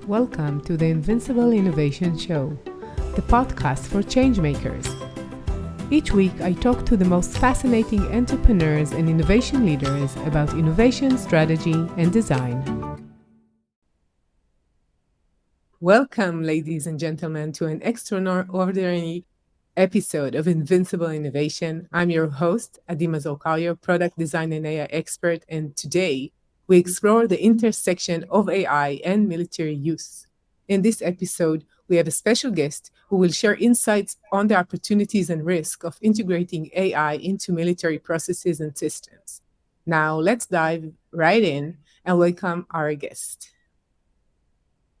Welcome to the Invincible Innovation Show, the podcast for changemakers. Each week, I talk to the most fascinating entrepreneurs and innovation leaders about innovation, strategy, and design. Welcome, ladies and gentlemen, to an extraordinary episode of Invincible Innovation. I'm your host, Mazor, Kario, product design and AI expert, and today we explore the intersection of AI and military use. In this episode, we have a special guest who will share insights on the opportunities and risk of integrating AI into military processes and systems. Now, let's dive right in and welcome our guest.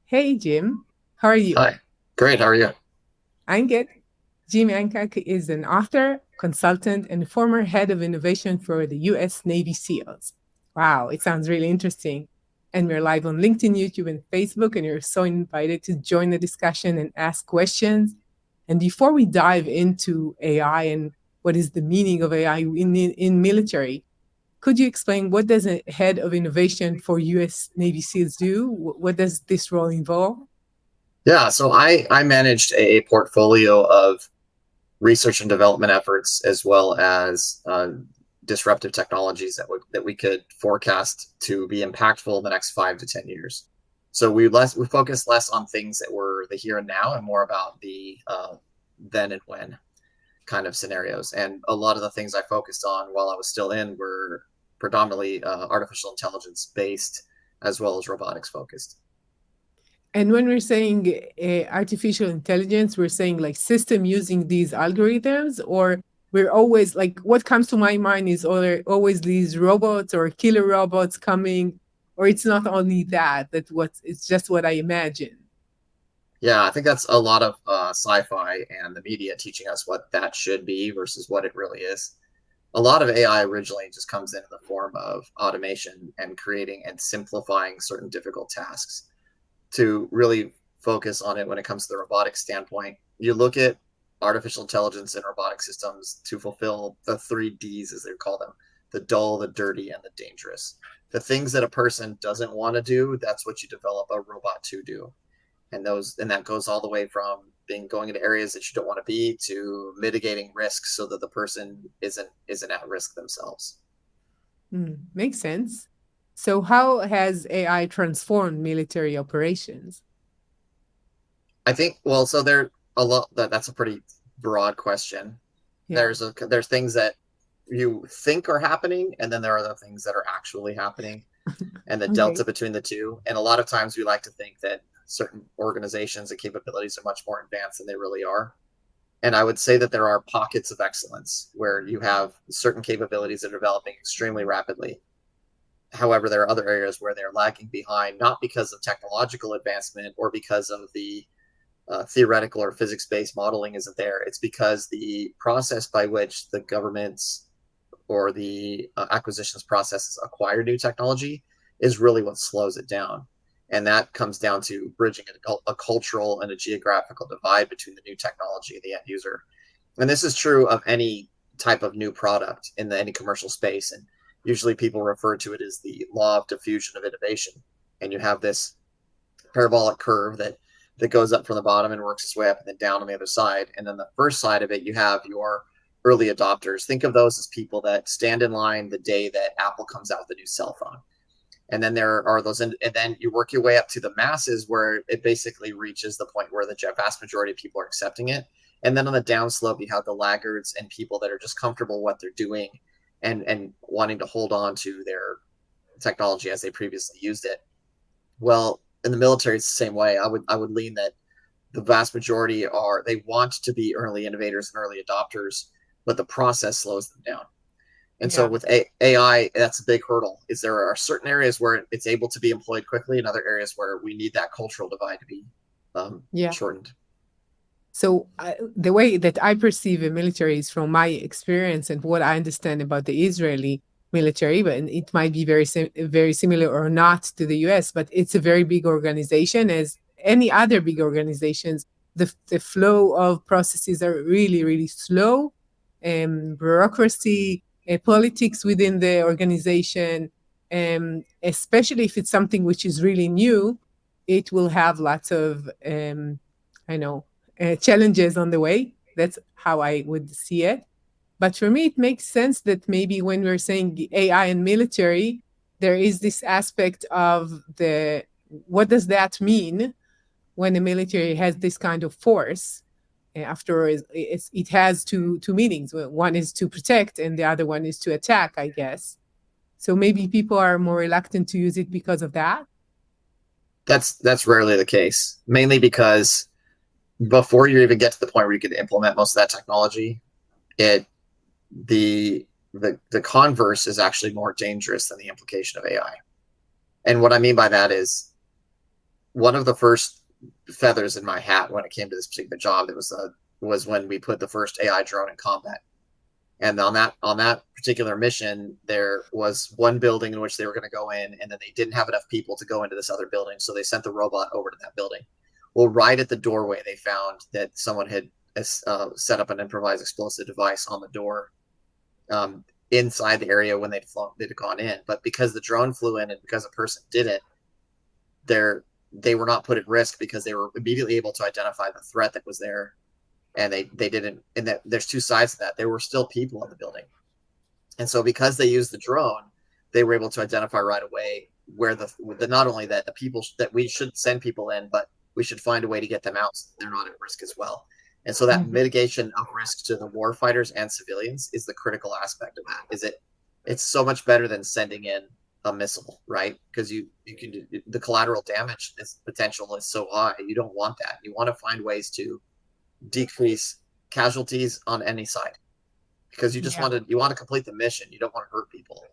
Hey, Jim. How are you? Hi. Great. How are you? I'm good. Jim Hancock is an author, consultant, and former head of innovation for the U.S. Navy SEALs. Wow, it sounds really interesting. And we're live on LinkedIn, YouTube, and Facebook, and you're so invited to join the discussion and ask questions. And before we dive into AI and what is the meaning of AI in military, could you explain what does a head of innovation for U.S. Navy SEALs do? What does this role involve? Yeah, so I managed a portfolio of research and development efforts as well as disruptive technologies that we could forecast to be impactful in the next 5 to 10 years. So we focused less on things that were the here and now and more about the then and when kind of scenarios. And a lot of the things I focused on while I was still in were predominantly artificial intelligence based as well as robotics focused. And when we're saying artificial intelligence, we're saying like system using these algorithms, or we're always like, what comes to my mind is always these robots or killer robots coming, or it's not only that, it's just what I imagine. Yeah, I think that's a lot of sci-fi and the media teaching us what that should be versus what it really is. A lot of AI originally just comes in the form of automation and creating and simplifying certain difficult tasks. To really focus on it when it comes to the robotics standpoint, you look at artificial intelligence and robotic systems to fulfill the 3Ds, as they call them: the dull, the dirty, and the dangerous. The things that a person doesn't want to do, that's what you develop a robot to do. And that goes all the way from going into areas that you don't want to be to mitigating risks so that the person isn't at risk themselves. Makes sense. So how has AI transformed military operations? I think, well, so there a lot that's a pretty broad question. Yeah. There's things that you think are happening, and then there are other things that are actually happening, and the delta between the two. And a lot of times we like to think that certain organizations and capabilities are much more advanced than they really are. And I would say that there are pockets of excellence where you have certain capabilities that are developing extremely rapidly. However, there are other areas where they're lagging behind, not because of technological advancement or because of the theoretical or physics-based modeling isn't there. It's because the process by which the governments or the acquisitions processes acquire new technology is really what slows it down. And that comes down to bridging a cultural and a geographical divide between the new technology and the end user. And this is true of any type of new product in any commercial space. And usually people refer to it as the law of diffusion of innovation. And you have this parabolic curve that goes up from the bottom and works its way up and then down on the other side. And then the first side of it, you have your early adopters. Think of those as people that stand in line the day that Apple comes out with a new cell phone. And then there are those, and then you work your way up to the masses where it basically reaches the point where the vast majority of people are accepting it. And then on the downslope, you have the laggards and people that are just comfortable with what they're doing and wanting to hold on to their technology as they previously used it. Well, in the military, it's the same way. I would lean that the vast majority they want to be early innovators and early adopters, but the process slows them down. And so with AI, that's a big hurdle. There are certain areas where it's able to be employed quickly and other areas where we need that cultural divide to be shortened. So the way that I perceive the military is from my experience and what I understand about the Israeli military, but it might be very similar or not to the US, but it's a very big organization. As any other big organizations, the flow of processes are really, really slow. Bureaucracy, politics within the organization, especially if it's something which is really new, it will have lots of, I know, challenges on the way. That's how I would see it. But for me, it makes sense that maybe when we're saying AI and military, there is this aspect of the what does that mean when the military has this kind of force? After all, it has two meanings. One is to protect, and the other one is to attack, I guess. So maybe people are more reluctant to use it because of that. That's rarely the case, mainly because before you even get to the point where you could implement most of that technology, it the converse is actually more dangerous than the implication of AI. And what I mean by that is one of the first feathers in my hat when it came to this particular job, it was when we put the first AI drone in combat. And on that particular mission, there was one building in which they were going to go in, and then they didn't have enough people to go into this other building, so they sent the robot over to that building. Well, right at the doorway, they found that someone had set up an improvised explosive device on the door inside the area when they'd gone in. But because the drone flew in and because a person didn't, they were not put at risk because they were immediately able to identify the threat that was there. And they didn't, and that there's two sides to that. There were still people in the building. And so because they used the drone, they were able to identify right away where the not only that the people that we should send people in, but we should find a way to get them out so they're not at risk as well. And so that mitigation of risk to the war fighters and civilians is the critical aspect of that. It's so much better than sending in a missile, right? Because you can do, the collateral damage potential is so high. You don't want that. You want to find ways to decrease casualties on any side, because you just want to complete the mission. You don't want to hurt people.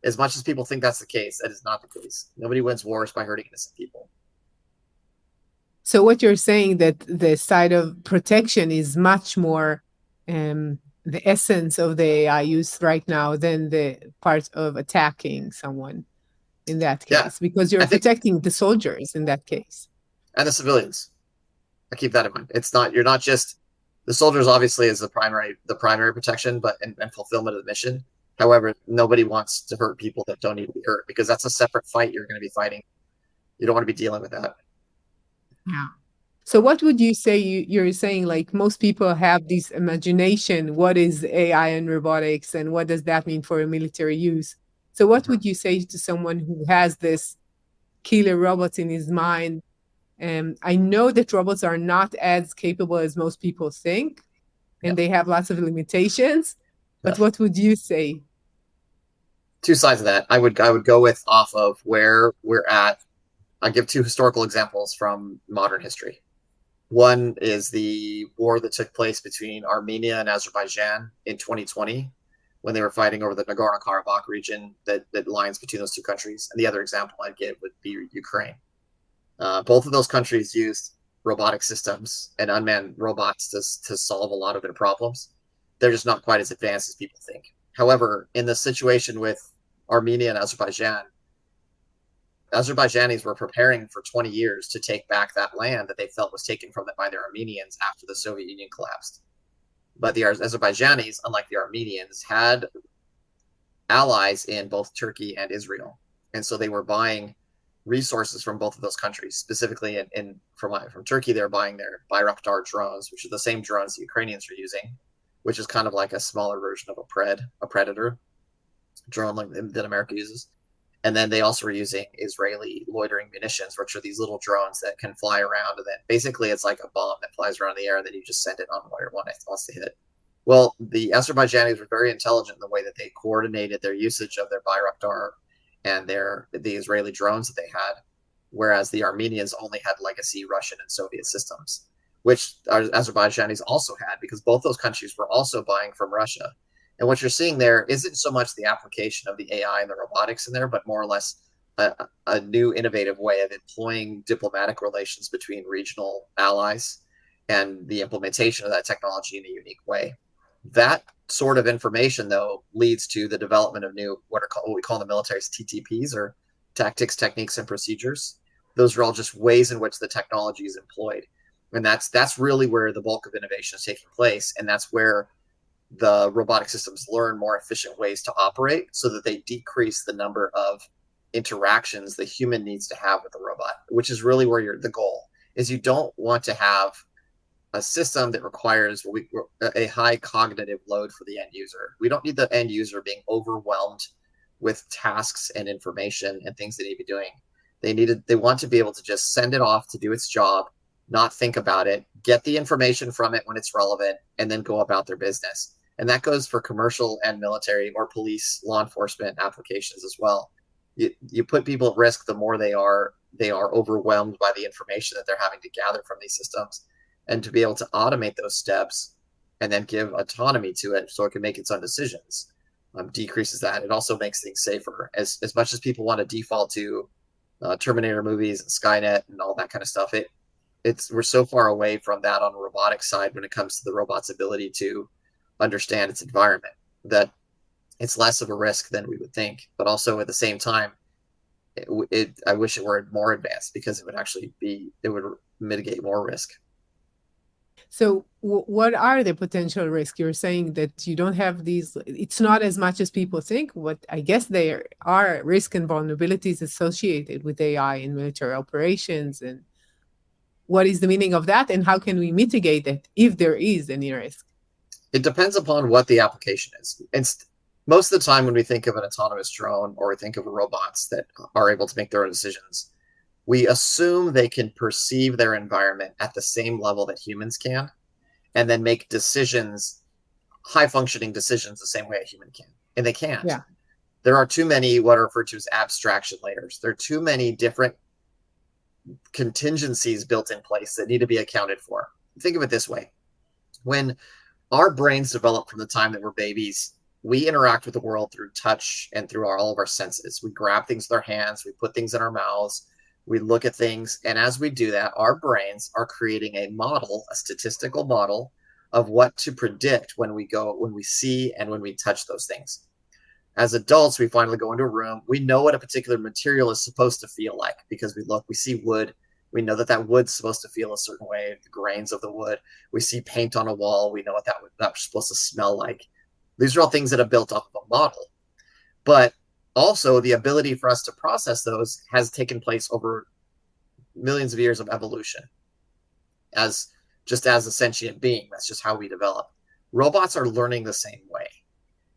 As much as people think that's the case, that is not the case. Nobody wins wars by hurting innocent people. So what you're saying that the side of protection is much more the essence of the AI use right now than the part of attacking someone in that case, because you're protecting the soldiers in that case. And the civilians. I keep that in mind. You're not just the soldiers, obviously, is the primary protection, but and fulfillment of the mission. However, nobody wants to hurt people that don't need to be hurt, because that's a separate fight you're going to be fighting. You don't want to be dealing with that. Yeah. So what would you say? You're saying like most people have this imagination. What is AI and robotics, and what does that mean for a military use? So what would you say to someone who has this killer robots in his mind? I know that robots are not as capable as most people think, and they have lots of limitations. But what would you say? Two sides of that. I would go with off of where we're at. I give two historical examples from modern history. One is the war that took place between Armenia and Azerbaijan in 2020, when they were fighting over the Nagorno-Karabakh region that lines between those two countries. And the other example I'd give would be Ukraine. Both of those countries used robotic systems and unmanned robots to solve a lot of their problems. They're just not quite as advanced as people think. However, in the situation with Armenia and Azerbaijan, Azerbaijanis were preparing for 20 years to take back that land that they felt was taken from them by the Armenians after the Soviet Union collapsed. But the Azerbaijanis, unlike the Armenians, had allies in both Turkey and Israel. And so they were buying resources from both of those countries. Specifically from Turkey, they're buying their Bayraktar drones, which are the same drones the Ukrainians are using, which is kind of like a smaller version of a Predator drone like that America uses. And then they also were using Israeli loitering munitions, which are these little drones that can fly around, and then basically it's like a bomb that flies around in the air, and then you just send it on where one wants to hit it. Well, the Azerbaijanis were very intelligent in the way that they coordinated their usage of their Bayraktar and the Israeli drones that they had, whereas the Armenians only had legacy Russian and Soviet systems, which Azerbaijanis also had, because both those countries were also buying from Russia. And what you're seeing there isn't so much the application of the AI and the robotics in there, but more or less a new innovative way of employing diplomatic relations between regional allies and the implementation of that technology in a unique way. That sort of information, though, leads to the development of new what we call in the military TTPs, or tactics, techniques, and procedures. Those are all just ways in which the technology is employed. And that's really where the bulk of innovation is taking place. And that's where the robotic systems learn more efficient ways to operate, so that they decrease the number of interactions the human needs to have with the robot, which is really where the goal is. You don't want to have a system that requires a high cognitive load for the end user. We don't need the end user being overwhelmed with tasks and information and things they need to be doing. They want to be able to just send it off to do its job, not think about it, get the information from it when it's relevant, and then go about their business. And that goes for commercial and military or police, law enforcement applications as well. You put people at risk the more they are overwhelmed by the information that they're having to gather from these systems. And to be able to automate those steps and then give autonomy to it so it can make its own decisions, decreases that. It also makes things safer. As much as people want to default to Terminator movies and Skynet and all that kind of stuff, we're so far away from that on the robotics side when it comes to the robot's ability to understand its environment that it's less of a risk than we would think. But also at the same time, I wish it were more advanced because it would mitigate more risk. So what are the potential risks? You're saying that you don't have these, it's not as much as people think. What I guess there are risk and vulnerabilities associated with AI in military operations. And what is the meaning of that? And how can we mitigate it if there is any risk? It depends upon what the application is. And most of the time when we think of an autonomous drone or we think of robots that are able to make their own decisions, we assume they can perceive their environment at the same level that humans can, and then make decisions, high-functioning decisions, the same way a human can. And they can't. Yeah. There are too many what are referred to as abstraction layers. There are too many different contingencies built in place that need to be accounted for. Think of it this way. When our brains develop from the time that we're babies, we interact with the world through touch and through all of our senses. We grab things with our hands. We put things in our mouths. We look at things, and as we do that, our brains are creating a model, a statistical model of what to predict when we see and when we touch those things. As adults, we finally go into a room. We know what a particular material is supposed to feel like because we see wood. We know that wood's supposed to feel a certain way, the grains of the wood. We see paint on a wall. We know what that's supposed to smell like. These are all things that are built off of a model. But also, the ability for us to process those has taken place over millions of years of evolution as a sentient being. That's just how we develop. Robots are learning the same way,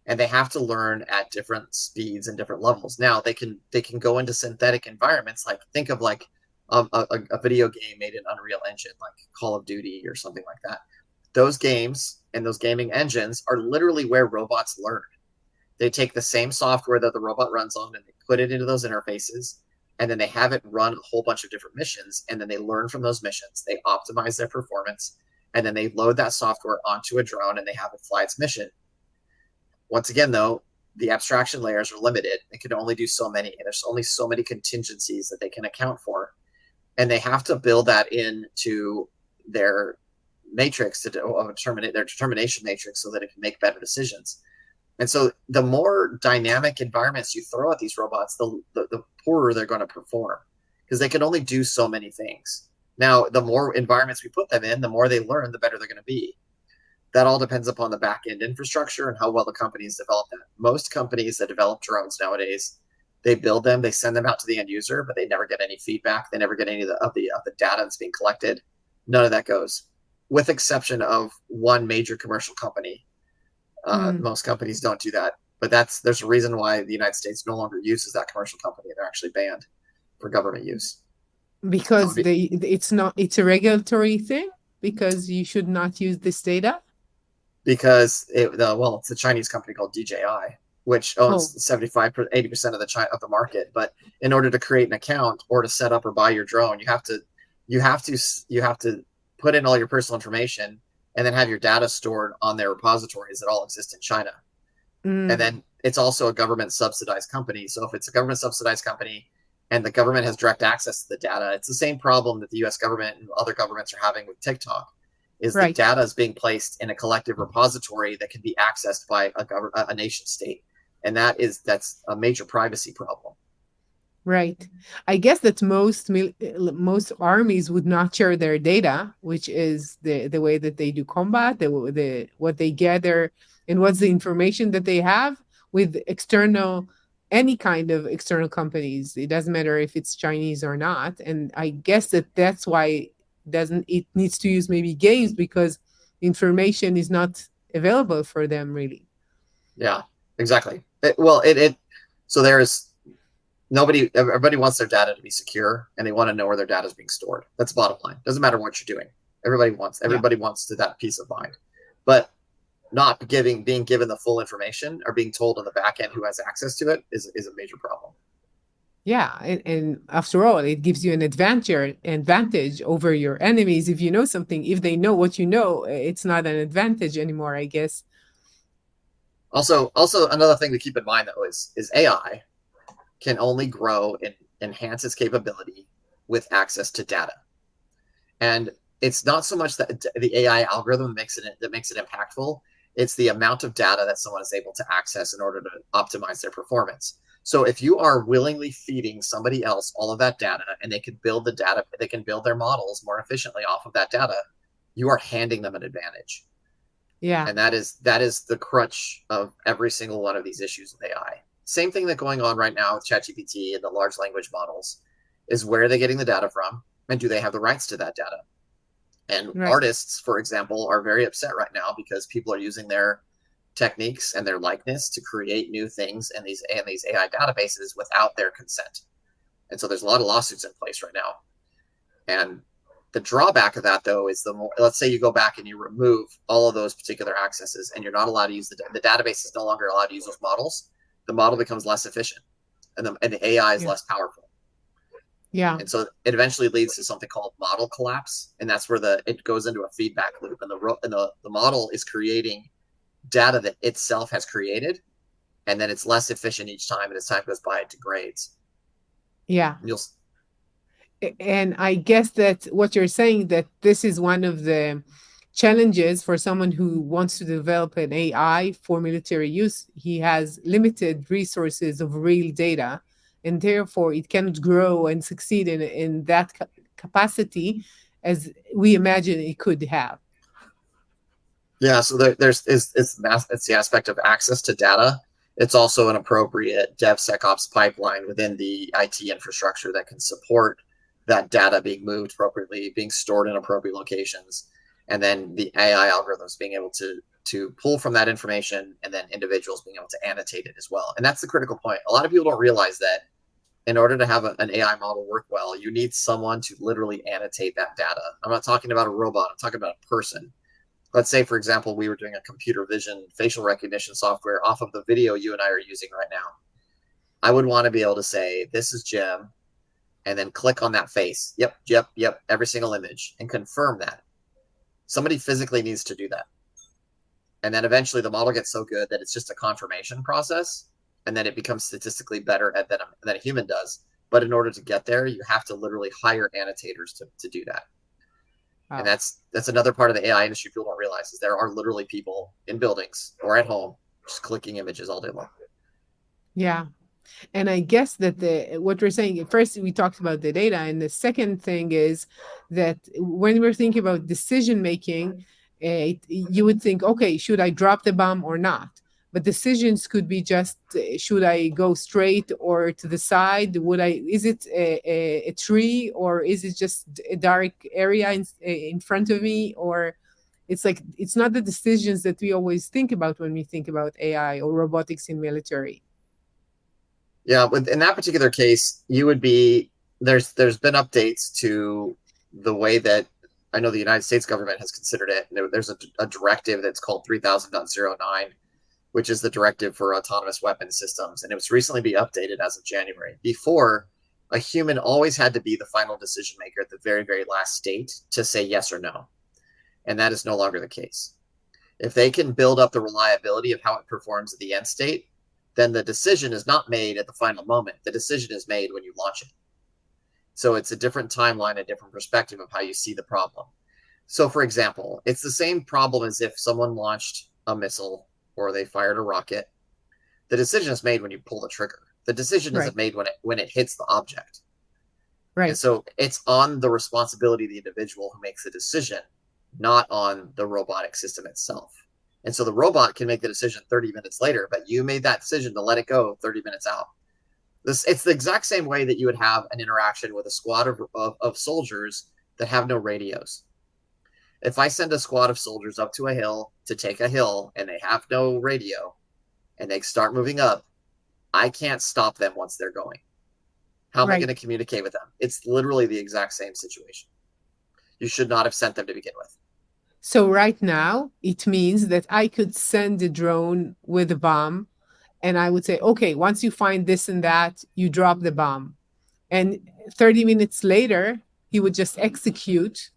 and they have to learn at different speeds and different levels. Now, they can go into synthetic environments, like think of like a video game made in Unreal Engine, like Call of Duty or something like that. Those games and those gaming engines are literally where robots learn. They take the same software that the robot runs on and they put it into those interfaces, and then they have it run a whole bunch of different missions, and then they learn from those missions. They optimize their performance, and then they load that software onto a drone and they have it fly its mission. Once again, though, the abstraction layers are limited. They can only do so many, and there's only so many contingencies that they can account for. And they have to build that into their matrix, their determination matrix, so that it can make better decisions. And so the more dynamic environments you throw at these robots, the poorer they're going to perform because they can only do so many things. Now, the more environments we put them in, the more they learn, the better they're going to be. That all depends upon the back-end infrastructure and how well the companies develop that. Most companies that develop drones nowadays, they build them, they send them out to the end user, but they never get any feedback. They never get any of the data that's being collected. None of that goes, with exception of one major commercial company. Most companies don't do that, but there's a reason why the United States no longer uses that commercial company. They're actually banned for government use. Because it's a regulatory thing, because you should not use this data? Because it's a Chinese company called DJI, which owns 75-80% of the market. But in order to create an account or to set up or buy your drone, you have to put in all your personal information and then have your data stored on their repositories that all exist in China. And then it's also a government subsidized company. So if it's a government subsidized company and the government has direct access to the data, it's the same problem that the US government and other governments are having with TikTok, is the data is being placed in a collective repository that can be accessed by a nation state. And that's a major privacy problem. Right. I guess that most armies would not share their data, which is the way that they do combat, what they gather, and what's the information that they have with external any kind of external companies. It doesn't matter if it's Chinese or not. And I guess that's why doesn't it needs to use maybe games, because information is not available for them really. Yeah, exactly. So there's everybody wants their data to be secure, and they want to know where their data is being stored. That's the bottom line. Doesn't matter what you're doing. Yeah. Everybody wants to that peace of mind. But not being given the full information or being told on the back end who has access to it is a major problem. Yeah, and after all, it gives you an advantage over your enemies if you know something. If they know what you know, it's not an advantage anymore, I guess. Also, another thing to keep in mind though is AI can only grow and enhance its capability with access to data. And it's not so much that the AI algorithm that makes it impactful. It's the amount of data that someone is able to access in order to optimize their performance. So if you are willingly feeding somebody else all of that data, and they can build their models more efficiently off of that data, you are handing them an advantage. Yeah. And that is the crutch of every single one of these issues with AI. Same thing that's going on right now with ChatGPT and the large language models is where are they getting the data from, and do they have the rights to that data? And Right. artists, for example, are very upset right now because people are using their techniques and their likeness to create new things in these AI databases without their consent. And so there's a lot of lawsuits in place right now. And the drawback of that, though, is let's say you go back and you remove all of those particular accesses, and you're not allowed to use the database is no longer allowed to use those models. The model becomes less efficient, and the AI is less powerful. Yeah. And so it eventually leads to something called model collapse, and that's where it goes into a feedback loop, and the model is creating data that itself has created, and then it's less efficient each time, and as time goes by, it degrades. Yeah. And And I guess that what you're saying, that this is one of the challenges for someone who wants to develop an AI for military use. He has limited resources of real data, and therefore it cannot grow and succeed in that capacity as we imagine it could have. Yeah, so it's the aspect of access to data. It's also an appropriate DevSecOps pipeline within the IT infrastructure that can support that data being moved appropriately, being stored in appropriate locations, and then the AI algorithms being able to pull from that information, and then individuals being able to annotate it as well. And that's the critical point. A lot of people don't realize that in order to have an AI model work well, you need someone to literally annotate that data. I'm not talking about a robot. I'm talking about a person. Let's say, for example, we were doing a computer vision facial recognition software off of the video you and I are using right now. I would want to be able to say, this is Jim, and then click on that face. Yep, every single image, and confirm that. Somebody physically needs to do that. And then eventually the model gets so good that it's just a confirmation process, and then it becomes statistically better than a human does. But in order to get there, you have to literally hire annotators to do that. Wow. And that's another part of the AI industry people don't realize, is there are literally people in buildings or at home just clicking images all day long. Yeah. And I guess that what we're saying, first we talked about the data, and the second thing is that when we're thinking about decision making, you would think, okay, should I drop the bomb or not? But decisions could be just, should I go straight or to the side? Is it a tree, or is it just a dark area in front of me? Or it's like, it's not the decisions that we always think about when we think about AI or robotics in military. Yeah, but in that particular case, there's been updates to the way that I know the United States government has considered it. There's a directive that's called 3000.09, which is the directive for autonomous weapon systems, and it was recently be updated as of January. Before, a human always had to be the final decision maker at the very, very last state to say yes or no, and that is no longer the case. If they can build up the reliability of how it performs at the end state, then the decision is not made at the final moment. The decision is made when you launch it. So it's a different timeline, a different perspective of how you see the problem. So, for example, it's the same problem as if someone launched a missile or they fired a rocket. The decision is made when you pull the trigger. The decision isn't made when it hits the object. Right. And so it's on the responsibility of the individual who makes the decision, not on the robotic system itself. And so the robot can make the decision 30 minutes later, but you made that decision to let it go 30 minutes out. It's the exact same way that you would have an interaction with a squad of soldiers that have no radios. If I send a squad of soldiers up to a hill to take a hill and they have no radio and they start moving up, I can't stop them once they're going. How am I going to communicate with them? It's literally the exact same situation. You should not have sent them to begin with. So right now, it means that I could send a drone with a bomb, and I would say, okay, once you find this and that, you drop the bomb. And 30 minutes later, he would just execute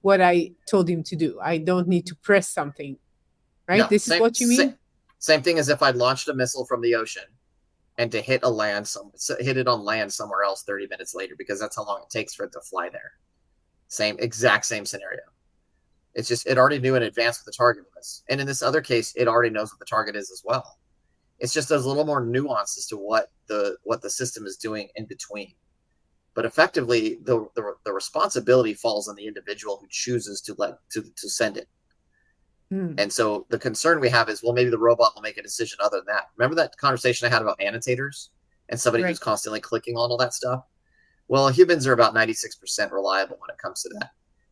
what I told him to do. I don't need to press something, right? No, This is what you mean? Same thing as if I'd launched a missile from the ocean and to hit it on land somewhere else 30 minutes later, because that's how long it takes for it to fly there. Exact same scenario. It's just, it already knew in advance what the target was. And in this other case, it already knows what the target is as well. It's just there's a little more nuance as to what the system is doing in between. But effectively, the responsibility falls on the individual who chooses to send it. And so the concern we have is, well, maybe the robot will make a decision other than that. Remember that conversation I had about annotators and somebody who's constantly clicking on all that stuff? Well, humans are about 96% reliable when it comes to that.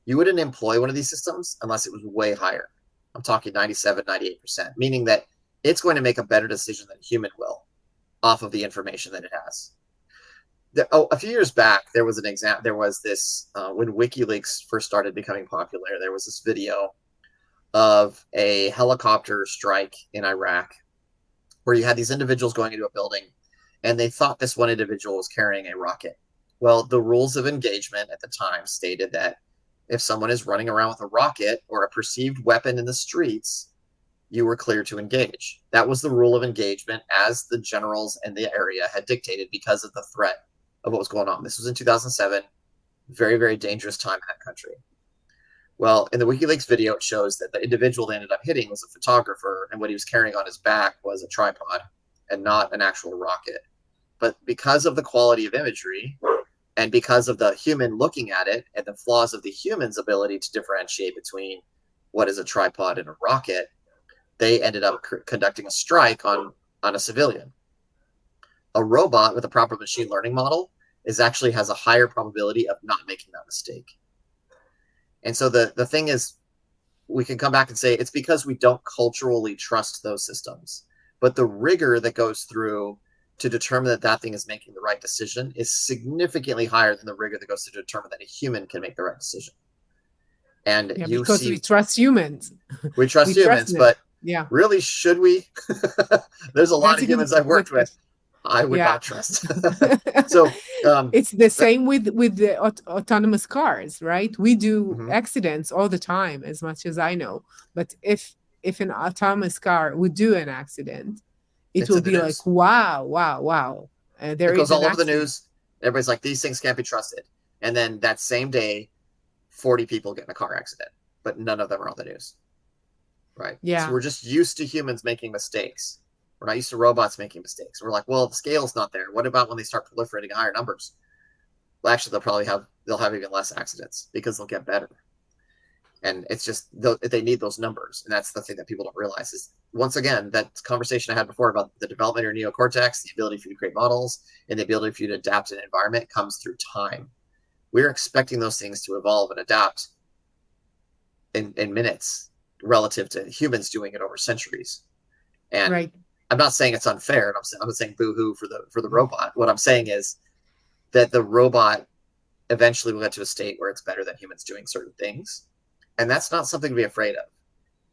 You wouldn't employ one of these systems unless it was way higher. I'm talking 97, 98%, meaning that it's going to make a better decision than a human will off of the information that it has. A few years back, there was an example. There was this, when WikiLeaks first started becoming popular, there was this video of a helicopter strike in Iraq where you had these individuals going into a building and they thought this one individual was carrying a rocket. Well, the rules of engagement at the time stated that if someone is running around with a rocket or a perceived weapon in the streets, you were clear to engage. That was the rule of engagement as the generals in the area had dictated because of the threat of what was going on. This was in 2007, very, very dangerous time in that country. Well, in the WikiLeaks video, it shows that the individual they ended up hitting was a photographer, and what he was carrying on his back was a tripod and not an actual rocket. But because of the quality of imagery and because of the human looking at it and the flaws of the human's ability to differentiate between what is a tripod and a rocket, they ended up conducting a strike on a civilian. A robot with a proper machine learning model actually has a higher probability of not making that mistake. And so the thing is, we can come back and say it's because we don't culturally trust those systems. But the rigor that goes through to determine that that thing is making the right decision is significantly higher than the rigor that goes to determine that a human can make the right decision. And because we trust humans. We trust humans, but really, should we? There's a lot of humans I've worked with I would not trust. So it's the same with the autonomous cars, right? We do accidents all the time, as much as I know. But if an autonomous car would do an accident, it will be like, wow. It goes all over the news. Everybody's like, these things can't be trusted. And then that same day, 40 people get in a car accident, but none of them are on the news. Right? Yeah. So we're just used to humans making mistakes. We're not used to robots making mistakes. We're like, well, the scale's not there. What about when they start proliferating higher numbers? Well, actually, they'll have even less accidents because they'll get better. And it's just they need those numbers, and that's the thing that people don't realize is, once again, that conversation I had before about the development of your neocortex, the ability for you to create models, and the ability for you to adapt to an environment comes through time. We're expecting those things to evolve and adapt in minutes relative to humans doing it over centuries. And I'm not saying it's unfair, and I'm not saying boo-hoo for the robot. What I'm saying is that the robot eventually will get to a state where it's better than humans doing certain things. And that's not something to be afraid of.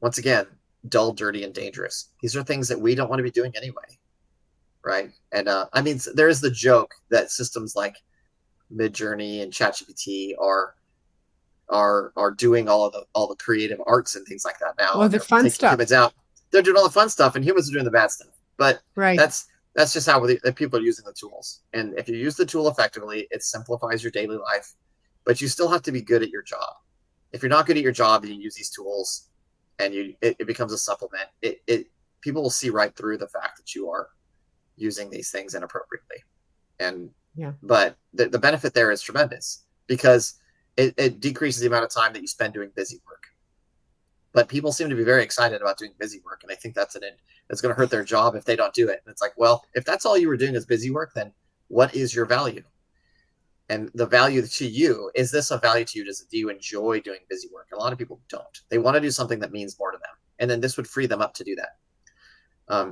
Once again, dull, dirty, and dangerous. These are things that we don't want to be doing anyway, right? And I mean, there is the joke that systems like Midjourney and ChatGPT are doing all the creative arts and things like that now. All the fun stuff. Humans out. They're doing all the fun stuff, and humans are doing the bad stuff. But that's just how the people are using the tools. And if you use the tool effectively, it simplifies your daily life. But you still have to be good at your job. If you're not good at your job and you use these tools and it becomes a supplement, people will see right through the fact that you are using these things inappropriately. And but the benefit there is tremendous because it decreases the amount of time that you spend doing busy work. but people seem to be very excited about doing busy work, and I think that's going to hurt their job if they don't do it. And it's like, well, if that's all you were doing is busy work, then what is your value? And the value to you, is this a value to you? Do you enjoy doing busy work? A lot of people don't. They want to do something that means more to them, and then this would free them up to do that.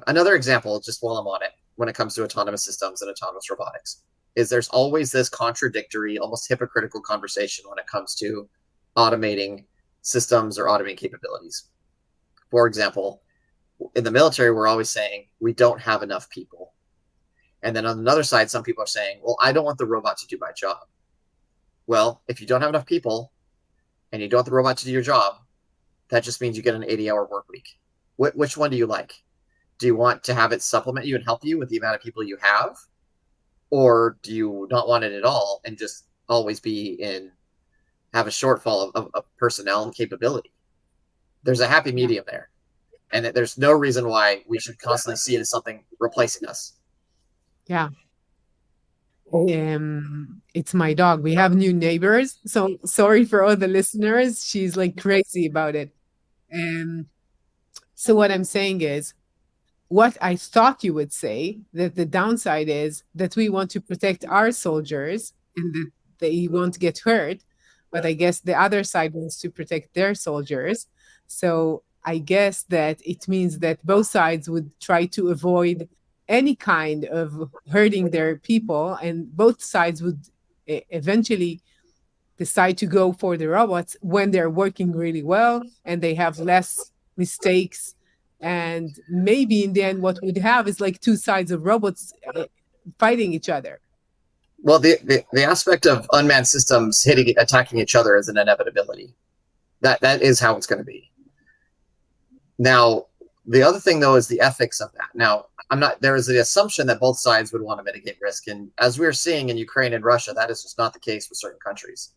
Another example, just while I'm on it, when it comes to autonomous systems and autonomous robotics, is there's always this contradictory, almost hypocritical conversation when it comes to automating systems or automating capabilities. For example, in the military, we're always saying we don't have enough people. And then on another side, some people are saying, well, I don't want the robot to do my job. Well, if you don't have enough people and you don't want the robot to do your job, that just means you get an 80-hour work week. Which one do you like? Do you want to have it supplement you and help you with the amount of people you have? Or do you not want it at all and just always have a shortfall of personnel and capability? There's a happy medium there. And there's no reason why we should constantly see it as something replacing us. Yeah. It's my dog. We have new neighbors. So sorry for all the listeners. She's like crazy about it. So what I'm saying is, what I thought you would say, that the downside is that we want to protect our soldiers and that they won't get hurt. But I guess the other side wants to protect their soldiers. So I guess that it means that both sides would try to avoid any kind of hurting their people, and both sides would eventually decide to go for the robots when they're working really well and they have less mistakes. And maybe in the end, what we'd have is like two sides of robots fighting each other. Well, the aspect of unmanned systems attacking each other is an inevitability. That is how it's going to be. Now, the other thing, though, is the ethics of that. Now, there is the assumption that both sides would want to mitigate risk. And as we're seeing in Ukraine and Russia, that is just not the case with certain countries.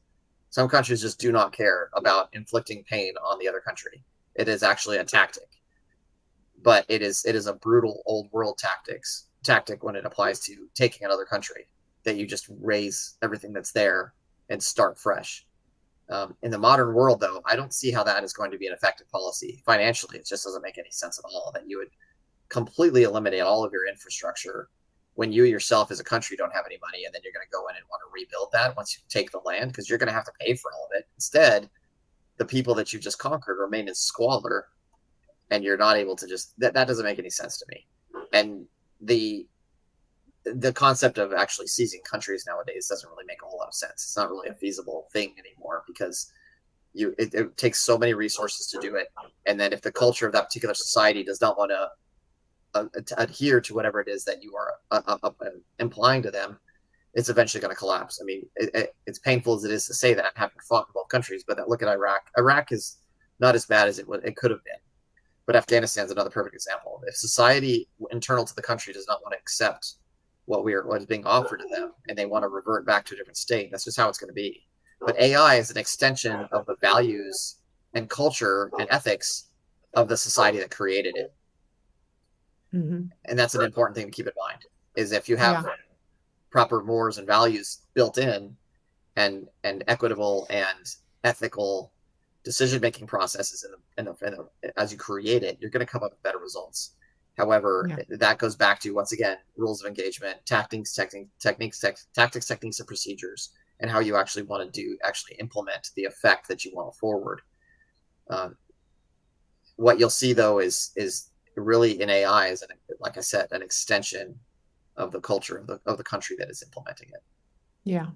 Some countries just do not care about inflicting pain on the other country. It is actually a tactic. But it is a brutal old world tactic when it applies to taking another country, that you just raise everything that's there and start fresh. In the modern world, though, I don't see how that is going to be an effective policy. Financially, it just doesn't make any sense at all that you would completely eliminate all of your infrastructure when you yourself as a country don't have any money, and then you're going to go in and want to rebuild that once you take the land, because you're going to have to pay for all of it. Instead, the people that you just conquered remain in squalor, and you're not able to just that doesn't make any sense to me. And the concept of actually seizing countries nowadays doesn't really make a whole lot of sense. It's not really a feasible thing anymore, because it takes so many resources to do it. And then if the culture of that particular society does not want to adhere to whatever it is that you are implying to them, it's eventually going to collapse. I mean, it's painful as it is to say that, having fought in both countries, but look at Iraq. Iraq is not as bad as it could have been. But Afghanistan is another perfect example. If society internal to the country does not want to accept what is being offered to them, and they want to revert back to a different state, that's just how it's going to be. But AI is an extension of the values and culture and ethics of the society that created it. Mm-hmm. And that's an important thing to keep in mind, is if you have proper mores and values built in, and equitable and ethical decision-making processes as you create it, you're going to come up with better results. However, that goes back to, once again, rules of engagement, tactics, techniques, and procedures, and how you actually want to implement the effect that you want forward. What you'll see, though, is really in AI is, like I said, an extension of the culture of the country that is implementing it. Yeah.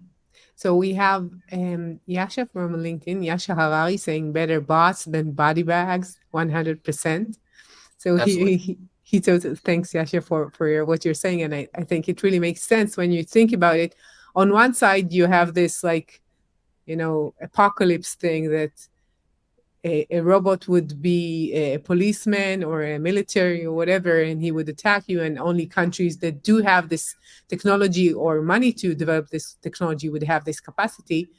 So we have Yasha from LinkedIn, Yasha Harari, saying better bots than body bags, 100%. So he told, thanks, Yasha, for what you're saying. And I think it really makes sense when you think about it. On one side, you have this apocalypse thing that a robot would be a policeman or a military or whatever, and he would attack you, and only countries that do have this technology or money to develop this technology would have this capacity.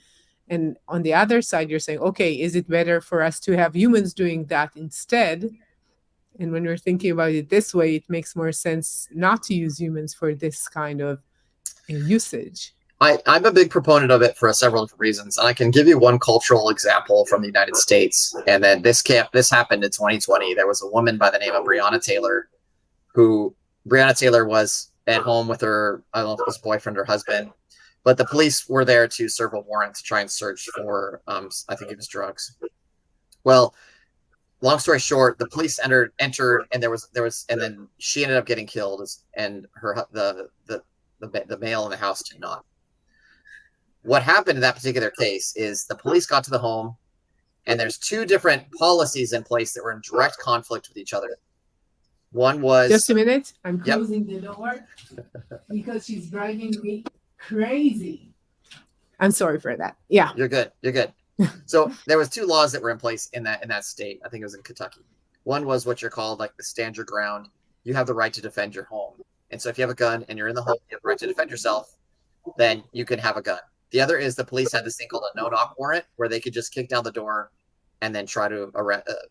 And on the other side, you're saying, okay, is it better for us to have humans doing that instead? And when we're thinking about it this way, it makes more sense not to use humans for this kind of usage. I'm a big proponent of it for several different reasons. And I can give you one cultural example from the United States. And then this happened in 2020. There was a woman by the name of Breonna Taylor, who Breonna Taylor was at home with her, I don't know if it was boyfriend or husband, but the police were there to serve a warrant to try and search for, I think it was drugs. Well, long story short, the police entered, and there was, and then she ended up getting killed, and the male in the house did not. What happened in that particular case is the police got to the home, and there's two different policies in place that were in direct conflict with each other. One was, just a minute. I'm closing the door because she's driving me crazy. I'm sorry for that. Yeah, you're good. You're good. So there was two laws that were in place in that state. I think it was in Kentucky. One was what you're called like the stand your ground. You have the right to defend your home, and so if you have a gun and you're in the home, you have the right to defend yourself. Then you can have a gun. The other is the police had this thing called a no-knock warrant, where they could just kick down the door and then try to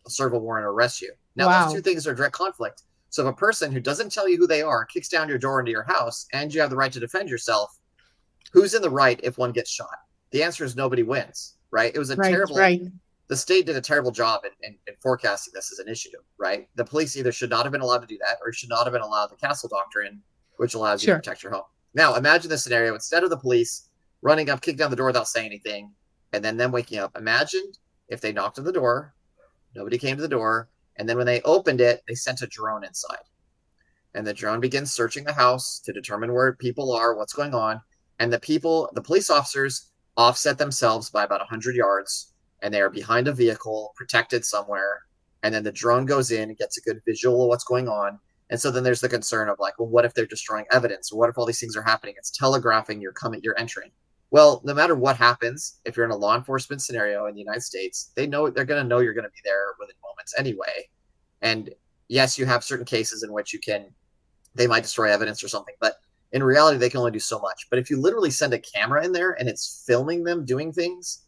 serve a warrant or arrest you. Now, those two things are direct conflict. So if a person who doesn't tell you who they are kicks down your door into your house and you have the right to defend yourself, who's in the right if one gets shot? The answer is nobody wins, right? It was a terrible. Right. The state did a terrible job in forecasting this as an issue, right? The police either should not have been allowed to do that, or should not have been allowed the castle doctrine, which allows you to protect your home. Now, imagine this scenario. Instead of the police running up, kicking down the door without saying anything, and then them waking up, imagine if they knocked on the door, nobody came to the door, and then when they opened it, they sent a drone inside. And the drone begins searching the house to determine where people are, what's going on. And the police officers offset themselves by about 100 yards, and they are behind a vehicle, protected somewhere. And then the drone goes in and gets a good visual of what's going on. And so then there's the concern of like, well, what if they're destroying evidence? Or what if all these things are happening? It's telegraphing you're entering. Well, no matter what happens, if you're in a law enforcement scenario in the United States, they're going to know you're going to be there within moments anyway. And yes, you have certain cases in which they might destroy evidence or something, but in reality, they can only do so much. But if you literally send a camera in there and it's filming them doing things,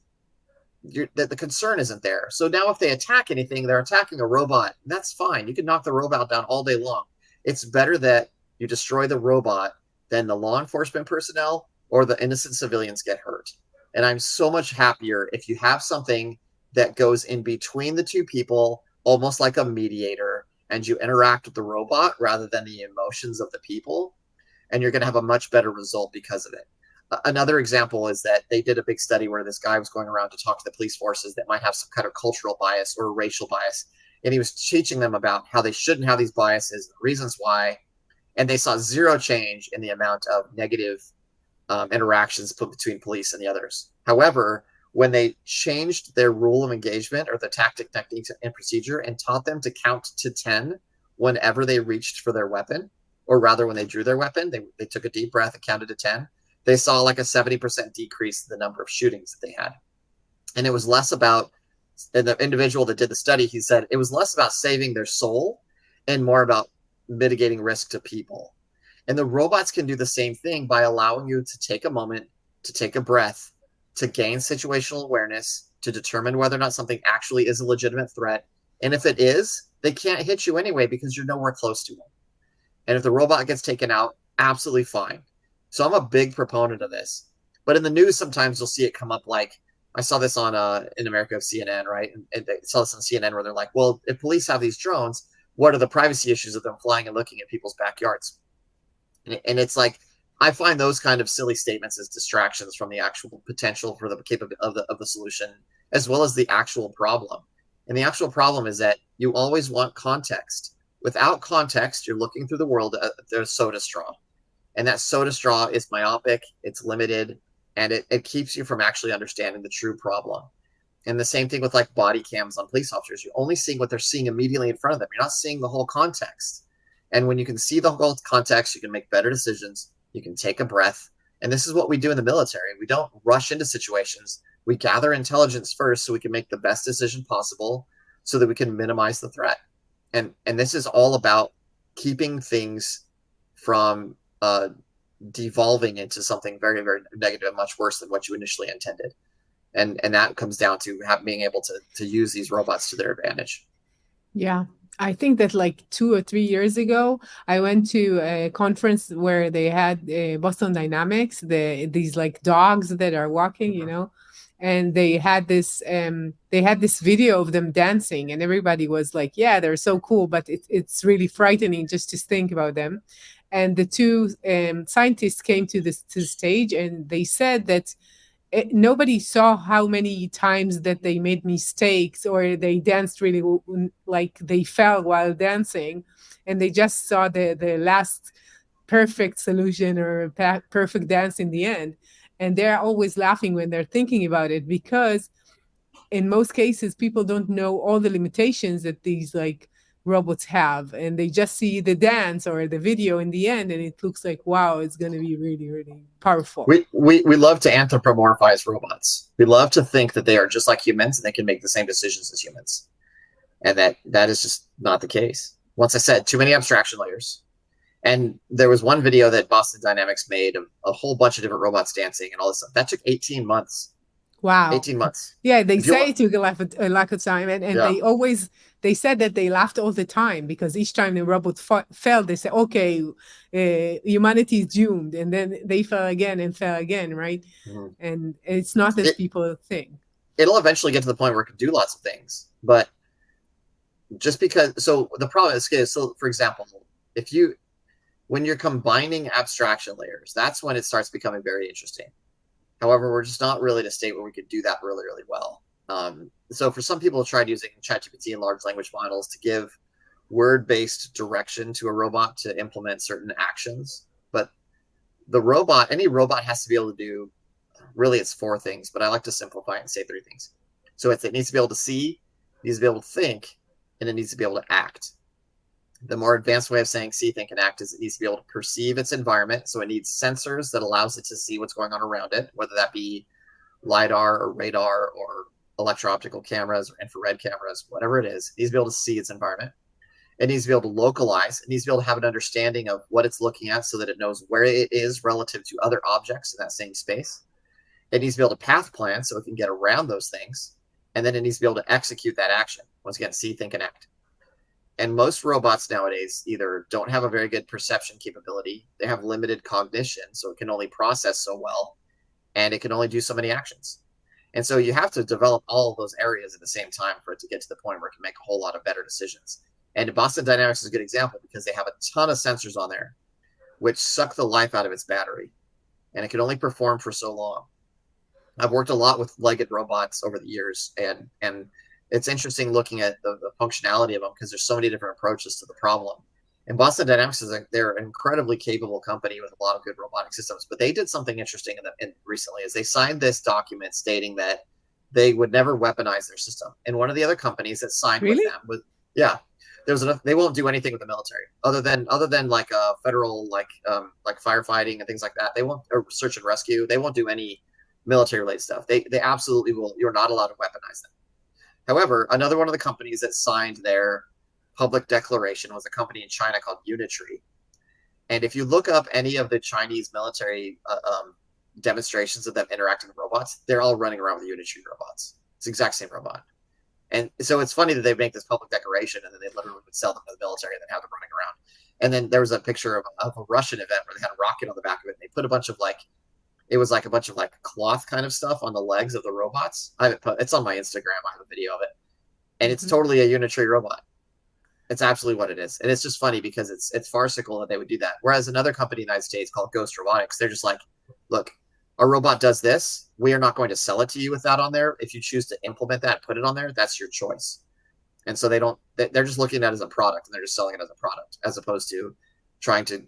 the concern isn't there. So now if they attack anything, they're attacking a robot. That's fine. You can knock the robot down all day long. It's better that you destroy the robot than the law enforcement personnel or the innocent civilians get hurt. And I'm so much happier if you have something that goes in between the two people, almost like a mediator, and you interact with the robot rather than the emotions of the people. And you're going to have a much better result because of it. Another example is that they did a big study where this guy was going around to talk to the police forces that might have some kind of cultural bias or racial bias. And he was teaching them about how they shouldn't have these biases, the reasons why. And they saw zero change in the amount of negative interactions between police and the others. However, when they changed their rule of engagement or the tactic, technique, and procedure and taught them to count to 10 whenever they reached for their weapon, or rather when they drew their weapon, they took a deep breath and counted to 10, they saw like a 70% decrease in the number of shootings that they had. And it was less about, and the individual that did the study, he said, it was less about saving their soul and more about mitigating risk to people. And the robots can do the same thing by allowing you to take a moment, to take a breath, to gain situational awareness, to determine whether or not something actually is a legitimate threat. And if it is, they can't hit you anyway because you're nowhere close to them. And if the robot gets taken out, absolutely fine. So I'm a big proponent of this. But in the news, sometimes you'll see it come up like, I saw this on in America of CNN, right? And they saw this on CNN where they're like, well, if police have these drones, what are the privacy issues of them flying and looking at people's backyards? And it's like, I find those kind of silly statements as distractions from the actual potential for the capability of the solution, as well as the actual problem. And the actual problem is that you always want context. Without context, you're looking through the world through a soda straw. And that soda straw is myopic, it's limited, and it keeps you from actually understanding the true problem. And the same thing with like body cams on police officers. You're only seeing what they're seeing immediately in front of them. You're not seeing the whole context. And when you can see the whole context, you can make better decisions. You can take a breath. And this is what we do in the military. We don't rush into situations. We gather intelligence first so we can make the best decision possible so that we can minimize the threat. And this is all about keeping things from devolving into something very, very negative and much worse than what you initially intended. And that comes down to being able to use these robots to their advantage. Yeah. I think that like 2 or 3 years ago, I went to a conference where they had Boston Dynamics, these like dogs that are walking, and they had this video of them dancing, and everybody was like, "Yeah, they're so cool," but it's really frightening just to think about them. And the two scientists came to the stage, and they said that nobody saw how many times that they made mistakes or they danced really like they fell while dancing, and they just saw the last perfect solution or perfect dance in the end. And they're always laughing when they're thinking about it, because in most cases people don't know all the limitations that these like robots have, and they just see the dance or the video in the end, and it looks like, wow, it's going to be really, really powerful. We love to anthropomorphize robots. We love to think that they are just like humans and they can make the same decisions as humans, and that is just not the case. Once I said, too many abstraction layers. And there was one video that Boston Dynamics made of a whole bunch of different robots dancing and all this stuff. That took 18 months. Wow. 18 months. Yeah, they say it took a lack of time. And yeah. they said that they laughed all the time, because each time the robot fell, they said, okay, humanity is doomed. And then they fell again and fell again, right? Mm-hmm. And it's not as people think. It'll eventually get to the point where it can do lots of things. But just because, so the problem is, so for example, when you're combining abstraction layers, that's when it starts becoming very interesting. However, we're just not really at a state where we could do that really, really well. So for some people, tried using ChatGPT and large language models to give word-based direction to a robot to implement certain actions. But any robot has to be able to do, really it's 4 things, but I like to simplify it and say 3 things. So it needs to be able to see, it needs to be able to think, and it needs to be able to act. The more advanced way of saying see, think, and act is it needs to be able to perceive its environment. So it needs sensors that allows it to see what's going on around it, whether that be LiDAR or radar or electro-optical cameras or infrared cameras, whatever it is. It needs to be able to see its environment. It needs to be able to localize. It needs to be able to have an understanding of what it's looking at so that it knows where it is relative to other objects in that same space. It needs to be able to path plan so it can get around those things. And then it needs to be able to execute that action. Once again, see, think, and act. And most robots nowadays either don't have a very good perception capability, they have limited cognition, so it can only process so well, and it can only do so many actions. And so you have to develop all of those areas at the same time for it to get to the point where it can make a whole lot of better decisions. And Boston Dynamics is a good example because they have a ton of sensors on there, which suck the life out of its battery, and it can only perform for so long. I've worked a lot with legged robots over the years, and it's interesting looking at the functionality of them because there's so many different approaches to the problem. And Boston Dynamics they're an incredibly capable company with a lot of good robotic systems, but they did something interesting recently is they signed this document stating that they would never weaponize their system. And one of the other companies that signed with them they won't do anything with the military other than like a federal like firefighting and things like that. They won't, or search and rescue. They won't do any military related stuff. They absolutely will. You're not allowed to weaponize them. However, another one of the companies that signed their public declaration was a company in China called Unitree. And if you look up any of the Chinese military demonstrations of them interacting with robots, they're all running around with Unitree robots. It's the exact same robot. And so it's funny that they make this public declaration and then they literally would sell them to the military and then have them running around. And then there was a picture of a Russian event where they had a rocket on the back of it. And they put a bunch of it was like a bunch of cloth kind of stuff on the legs of the robots. It's on my Instagram. I have a video of it. And it's totally a Unitree robot. It's absolutely what it is. And it's just funny because it's farcical that they would do that. Whereas another company in the United States called Ghost Robotics, they're just like, look, a robot does this. We are not going to sell it to you with that on there. If you choose to implement that, put it on there, that's your choice. And so they're just looking at it as a product and they're just selling it as a product as opposed to trying to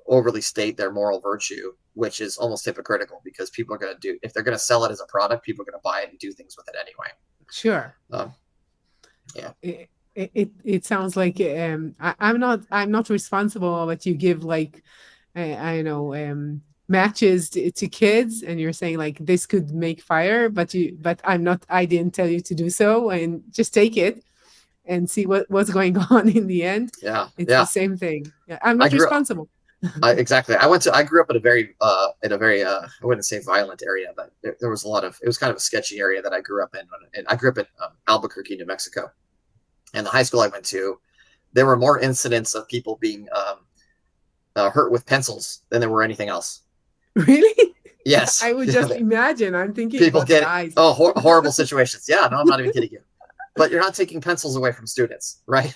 overly state their moral virtue, which is almost hypocritical because people are going to do, if they're going to sell it as a product, people are going to buy it and do things with it anyway. Sure. Yeah. It sounds like I'm not responsible, but you give I don't know, matches to kids and you're saying like this could make fire, but I didn't tell you to do so, and just take it and see what's going on in the end. Yeah. It's the same thing. Yeah, I'm not responsible. Exactly. I grew up in a very I wouldn't say violent area, but there was it was kind of a sketchy area that I grew up in. And I grew up in Albuquerque, New Mexico. And the high school I went to, there were more incidents of people being hurt with pencils than there were anything else. Really? Yes. I would just imagine. I'm thinking people about the get eyes. horrible situations. Yeah, no, I'm not even kidding you. But you're not taking pencils away from students, right?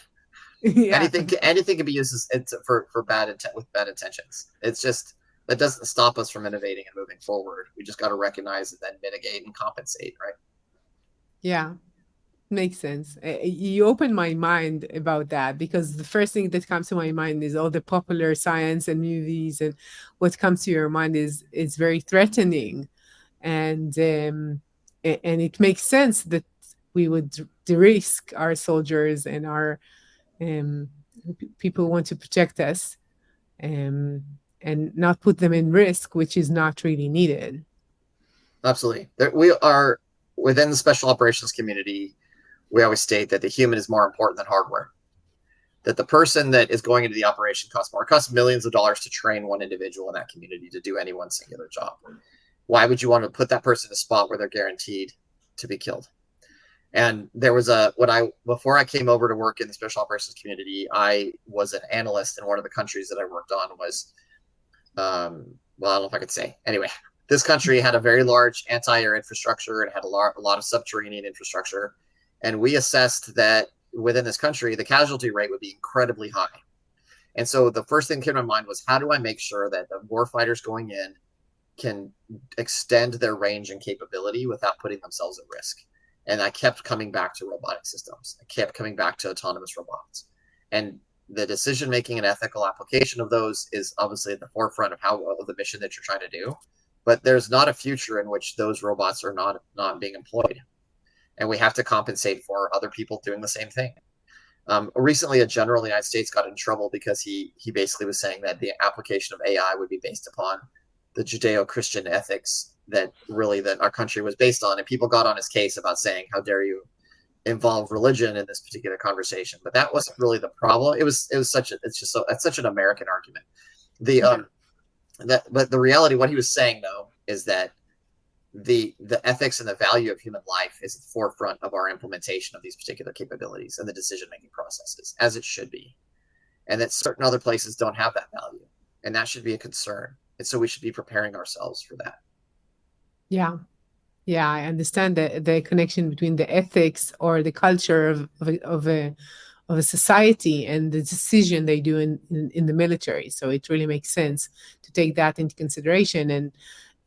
Yeah. Anything can be used for with bad intentions. It's just that doesn't stop us from innovating and moving forward. We just got to recognize and then mitigate and compensate, right? Yeah. Makes sense. You opened my mind about that, because the first thing that comes to my mind is all the popular science and movies, and what comes to your mind is very threatening, and it makes sense that we would risk our soldiers and our um, people who want to protect us, um, and not put them in risk, which is not really needed. Absolutely. We are within the special operations community. We always state that the human is more important than hardware. That the person that is going into the operation costs more. It costs millions of dollars to train one individual in that community to do any one singular job. Why would you want to put that person in a spot where they're guaranteed to be killed? And there was before I came over to work in the special operations community, I was an analyst in one of the countries that I worked on was, well, I don't know if I could say. Anyway, this country had a very large anti-air infrastructure and had a lot of subterranean infrastructure. And we assessed that within this country, the casualty rate would be incredibly high. And so the first thing that came to my mind was, how do I make sure that the warfighters going in can extend their range and capability without putting themselves at risk? And I kept coming back to robotic systems. I kept coming back to autonomous robots. And the decision-making and ethical application of those is obviously at the forefront of the mission that you're trying to do. But there's not a future in which those robots are not being employed. And we have to compensate for other people doing the same thing. Recently, a general in the United States got in trouble because he basically was saying that the application of AI would be based upon the Judeo-Christian ethics that our country was based on. And people got on his case about saying, how dare you involve religion in this particular conversation? But that wasn't really the problem. It's such an American argument. But the reality, what he was saying though, is that the ethics and the value of human life is at the forefront of our implementation of these particular capabilities and the decision-making processes, as it should be. And that certain other places don't have that value. And that should be a concern. And so we should be preparing ourselves for that. Yeah. Yeah, I understand the connection between the ethics or the culture of a society and the decision they do in the military. So it really makes sense to take that into consideration.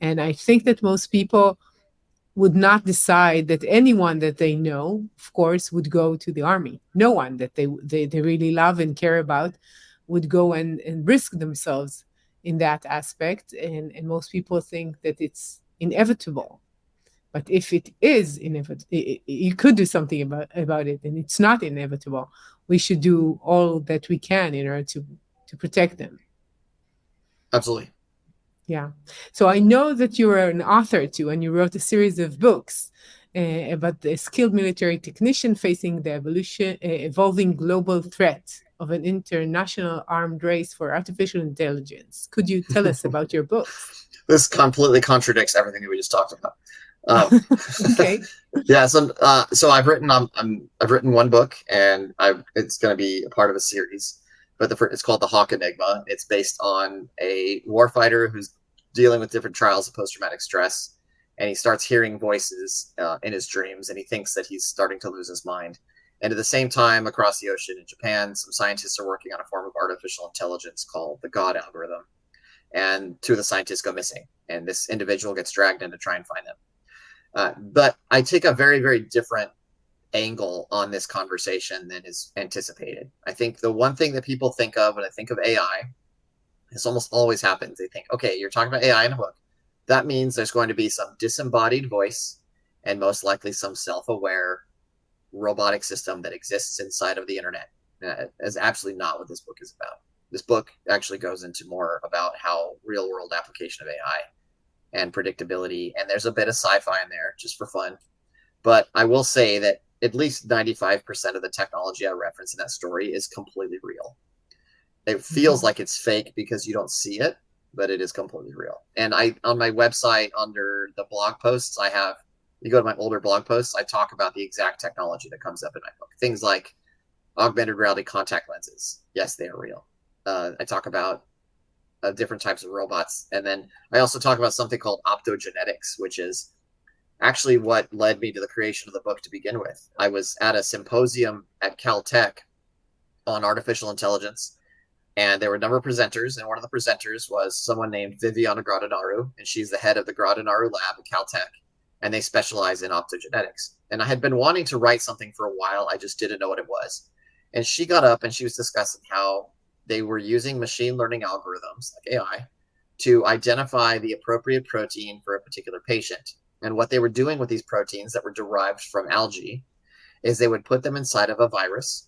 And I think that most people would not decide that anyone that they know, of course, would go to the army. No one that they really love and care about would go and risk themselves in that aspect. And most people think that it's inevitable. But if it is inevitable, you could do something about it, and it's not inevitable. We should do all that we can in order to protect them. Absolutely. Yeah. So I know that you are an author too, and you wrote a series of books about the skilled military technician facing the evolving global threat of an international armed race for artificial intelligence. Could you tell us about your books? This completely contradicts everything that we just talked about. Okay. Yeah. So I've written one book, and it's going to be a part of a series. But it's called The Hawk Enigma. It's based on a warfighter who's dealing with different trials of post-traumatic stress, and he starts hearing voices in his dreams, and he thinks that he's starting to lose his mind. And at the same time, across the ocean in Japan, some scientists are working on a form of artificial intelligence called the God algorithm. And two of the scientists go missing, and this individual gets dragged in to try and find them. But I take a very, very different angle on this conversation than is anticipated. I think the one thing that people think of when I think of AI, this almost always happens. They think, okay, you're talking about AI in a book. That means there's going to be some disembodied voice and most likely some self-aware robotic system that exists inside of the internet. That is absolutely not what this book is about. This book actually goes into more about how real-world application of AI and predictability, and there's a bit of sci-fi in there just for fun. But I will say that at least 95% of the technology I reference in that story is completely real. It feels like it's fake because you don't see it, but it is completely real. And on my website, under the blog posts, you go to my older blog posts, I talk about the exact technology that comes up in my book. Things like Augmented reality contact lenses. Yes, they are real. I talk about different types of robots. And then I also talk about something called optogenetics, which is actually what led me to the creation of the book to begin with. I was at a symposium at Caltech on artificial intelligence, and there were a number of presenters, and one of the presenters was someone named Viviana Gradinaru, and she's the head of the Gradinaru lab at Caltech, and they specialize in optogenetics. And I had been wanting to write something for a while, I just didn't know what it was. And she got up and she was discussing how they were using machine learning algorithms, like AI, to identify the appropriate protein for a particular patient. And what they were doing with these proteins that were derived from algae is they would put them inside of a virus,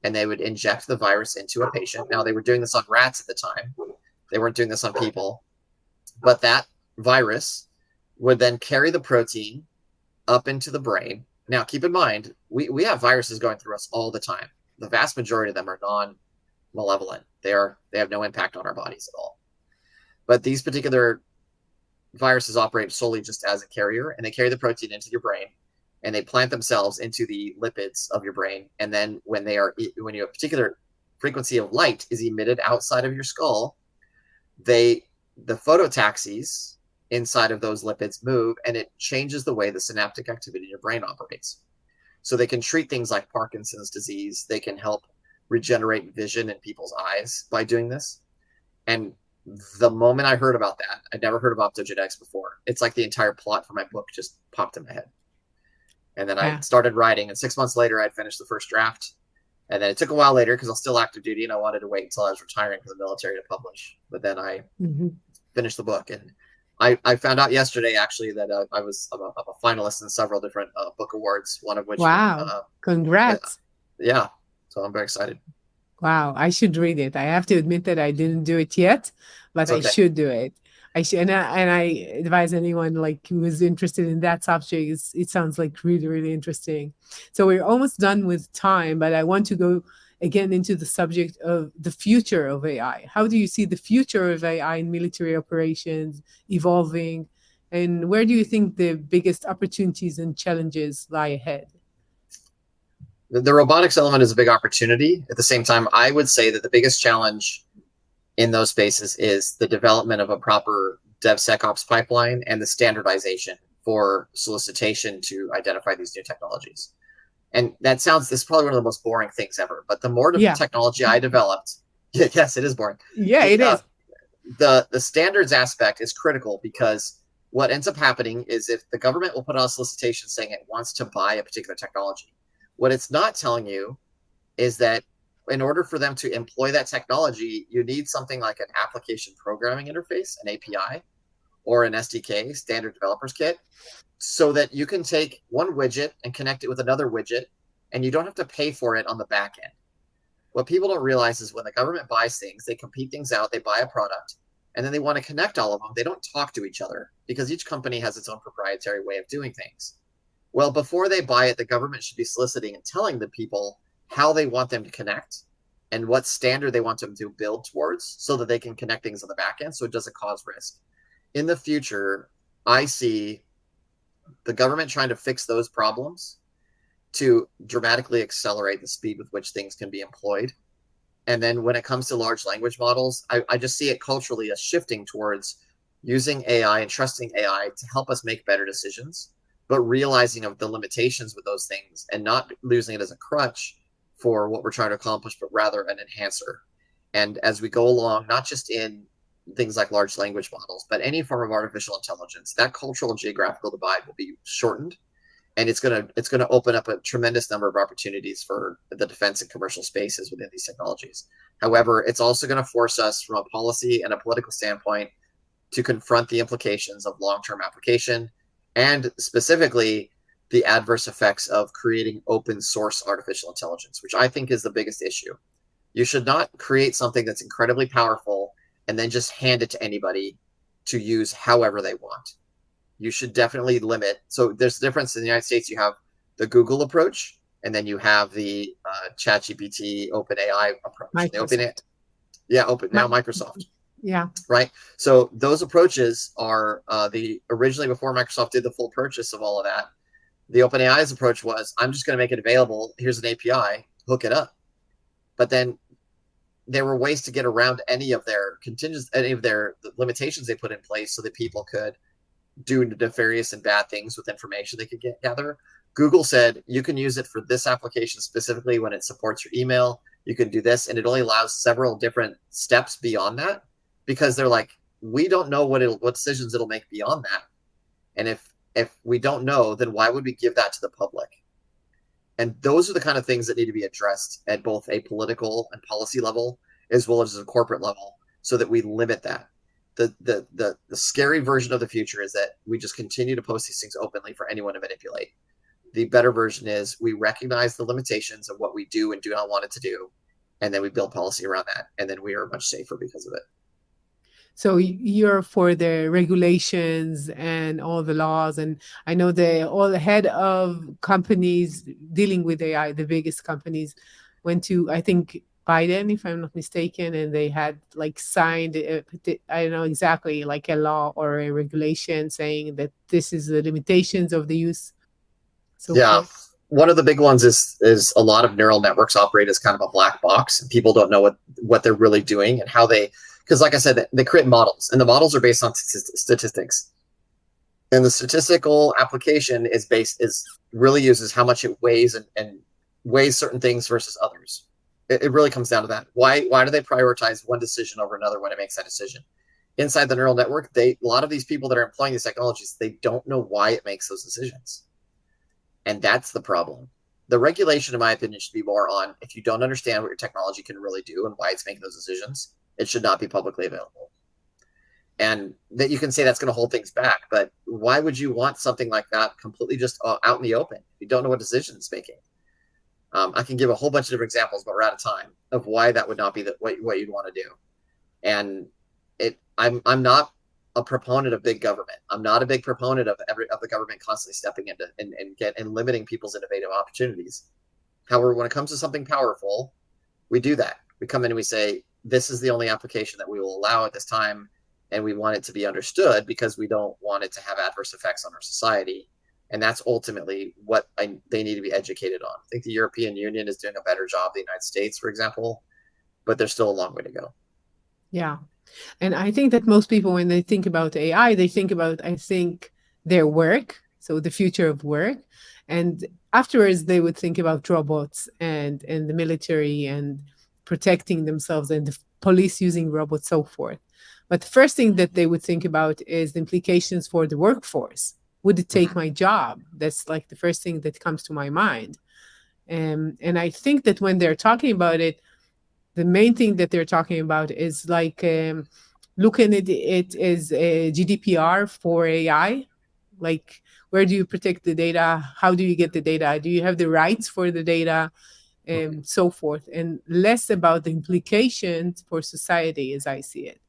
and they would inject the virus into a patient. Now, they were doing this on rats at the time. They weren't doing this on people. But that virus would then carry the protein up into the brain. Now, keep in mind, we have viruses going through us all the time. The vast majority of them are non-malevolent. They have no impact on our bodies at all. But these particular viruses operate solely just as a carrier, and they carry the protein into your brain, and they plant themselves into the lipids of your brain. And then when a particular frequency of light is emitted outside of your skull, the phototaxis inside of those lipids move, and it changes the way the synaptic activity in your brain operates. So they can treat things like Parkinson's disease. They can help regenerate vision in people's eyes by doing this. And the moment I heard about that, I'd never heard of optogenetics before. It's like the entire plot for my book just popped in my head. And then I started writing, and 6 months later, I'd finished the first draft. And then it took a while later because I was still active duty, and I wanted to wait until I was retiring from the military to publish. But then I finished the book. And I found out yesterday, actually, that I was a finalist in several different book awards, one of which... Wow. Congrats. Yeah. So I'm very excited. Wow. I should read it. I have to admit that I didn't do it yet, but I should do it. I should, and I advise anyone like who is interested in that subject. It sounds like really, really interesting. So we're almost done with time, but I want to go again into the subject of the future of AI. How do you see the future of AI in military operations evolving, and where do you think the biggest opportunities and challenges lie ahead? The robotics element is a big opportunity. At the same time, I would say that the biggest challenge in those spaces is the development of a proper DevSecOps pipeline and the standardization for solicitation to identify these new technologies. And this is probably one of the most boring things ever, but the more technology I developed, yes, it is boring. Yeah, it is. The standards aspect is critical, because what ends up happening is if the government will put out a solicitation saying it wants to buy a particular technology, what it's not telling you is that in order for them to employ that technology, you need something like an application programming interface, an API, or an SDK, standard developers kit, so that you can take one widget and connect it with another widget, and you don't have to pay for it on the back end. What people don't realize is when the government buys things, they compete things out, they buy a product, and then they want to connect all of them. They don't talk to each other because each company has its own proprietary way of doing things. Well, before they buy it, the government should be soliciting and telling the people how they want them to connect and what standard they want them to build towards, so that they can connect things on the back end so it doesn't cause risk. In the future, I see the government trying to fix those problems to dramatically accelerate the speed with which things can be employed. And then when it comes to large language models, I just see it culturally as shifting towards using AI and trusting AI to help us make better decisions, but realizing of the limitations with those things and not losing it as a crutch for what we're trying to accomplish, but rather an enhancer. And as we go along, not just in things like large language models, but any form of artificial intelligence, that cultural and geographical divide will be shortened, and it's going to open up a tremendous number of opportunities for the defense and commercial spaces within these technologies. However, it's also going to force us from a policy and a political standpoint to confront the implications of long-term application, and specifically the adverse effects of creating open source artificial intelligence, which I think is the biggest issue. You should not create something that's incredibly powerful and then just hand it to anybody to use however they want. You should definitely limit. So there's a difference in the United States. You have the Google approach, and then you have the ChatGPT, OpenAI approach. Microsoft. Microsoft. Yeah. Right. So those approaches are originally, before Microsoft did the full purchase of all of that, the OpenAI's approach was, I'm just going to make it available. Here's an API, hook it up. but then there were ways to get around any of their limitations they put in place so that people could do nefarious and bad things with information they could gather. Google said you can use it for this application specifically when it supports your email. You can do this, and it only allows several different steps beyond that, because they're like, we don't know what decisions it'll make beyond that. And if we don't know, then why would we give that to the public? And those are the kind of things that need to be addressed at both a political and policy level, as well as a corporate level, so that we limit that. The scary version of the future is that we just continue to post these things openly for anyone to manipulate. The better version is we recognize the limitations of what we do and do not want it to do, and then we build policy around that, and then we are much safer because of it. So you're for the regulations and all the laws, and I know all the head of companies dealing with AI, the biggest companies, went to, I think, Biden, if I'm not mistaken, and they had like signed, I don't know exactly, like a law or a regulation saying that this is the limitations of the use. So yeah. One of the big ones is a lot of neural networks operate as kind of a black box, and people don't know what they're really doing and how they. Because like I said, they create models, and the models are based on statistics. And the statistical application really uses how much it weighs and weighs certain things versus others. It really comes down to that. Why do they prioritize one decision over another when it makes that decision? Inside the neural network, a lot of these people that are employing these technologies, they don't know why it makes those decisions. And that's the problem. The regulation, in my opinion, should be more on, if you don't understand what your technology can really do and why it's making those decisions, it should not be publicly available. And that you can say that's going to hold things back, but why would you want something like that completely just out in the open if you don't know what decision it's making? I can give a whole bunch of different examples, but we're out of time, of why that would not be what you'd want to do. And I'm not a proponent of big government. I'm not a big proponent of the government constantly stepping into and limiting people's innovative opportunities. However, when it comes to something powerful, we do that. We come in and we say, this is the only application that we will allow at this time, and we want it to be understood because we don't want it to have adverse effects on our society. And that's ultimately what they need to be educated on. I think the European Union is doing a better job than the United States, for example, but there's still a long way to go. Yeah. And I think that most people, when they think about AI, they think about, their work, so the future of work. And afterwards, they would think about robots and the military and protecting themselves and the police using robots, so forth. But the first thing that they would think about is the implications for the workforce. Would it take my job? That's like the first thing that comes to my mind. And I think that when they're talking about it, the main thing that they're talking about is like looking at it as a GDPR for AI. Like, where do you protect the data? How do you get the data? Do you have the rights for the data? And so forth, and less about the implications for society as I see it.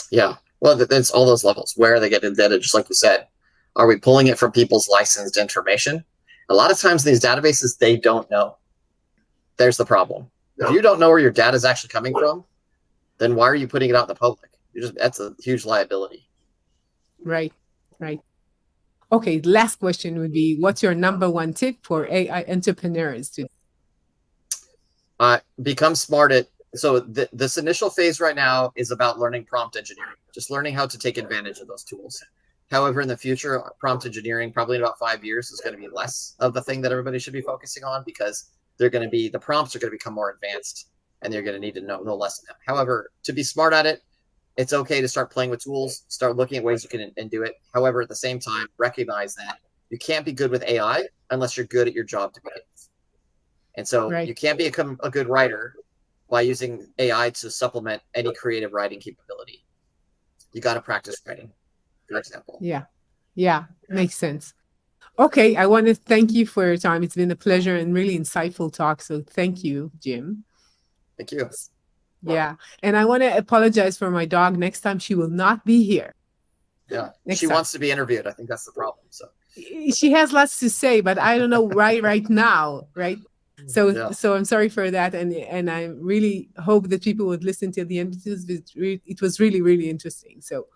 Yeah, well, that's all those levels. Where are they getting data? Just like you said, are we pulling it from people's licensed information? A lot of times these databases, they don't know. There's the problem. If you don't know where your data is actually coming from, then why are you putting it out in the public? That's a huge liability. Right. Okay, last question would be, what's your number one tip for AI entrepreneurs to become smart at, so this initial phase right now is about learning prompt engineering, just learning how to take advantage of those tools. However, in the future, prompt engineering, probably in about 5 years, is going to be less of the thing that everybody should be focusing on, because the prompts are going to become more advanced, and they're going to need to know less than them. However, to be smart at it, it's okay to start playing with tools, start looking at ways you can and do it. However, at the same time, recognize that you can't be good with AI unless you're good at your job to begin with. And so You can't become a good writer by using AI to supplement any creative writing capability. You got to practice writing, for example. Yeah, makes sense. Okay, I want to thank you for your time. It's been a pleasure and really insightful talk. So thank you, Jim. Thank you. Yeah, and I want to apologize for my dog. Next time she will not be here. Yeah, she wants to be interviewed. I think that's the problem. So she has lots to say, but I don't know right now, right? So I'm sorry for that, and I really hope that people would listen till the end. It was really, really interesting. So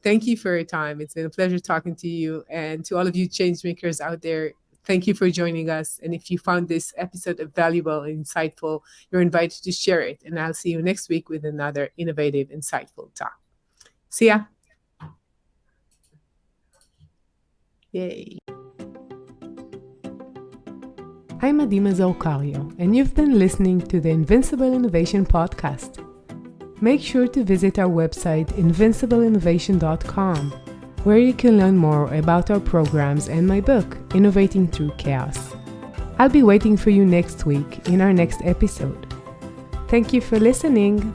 thank you for your time. It's been a pleasure talking to you, and to all of you change makers out there, Thank you for joining us. And if you found this episode valuable and insightful, you're invited to share it. And I'll see you next week with another innovative, insightful talk. See ya. Yay. I'm Mazor, Kario, and you've been listening to the Invincible Innovation Podcast. Make sure to visit our website, invincibleinnovation.com, where you can learn more about our programs and my book, Innovating Through Chaos. I'll be waiting for you next week in our next episode. Thank you for listening.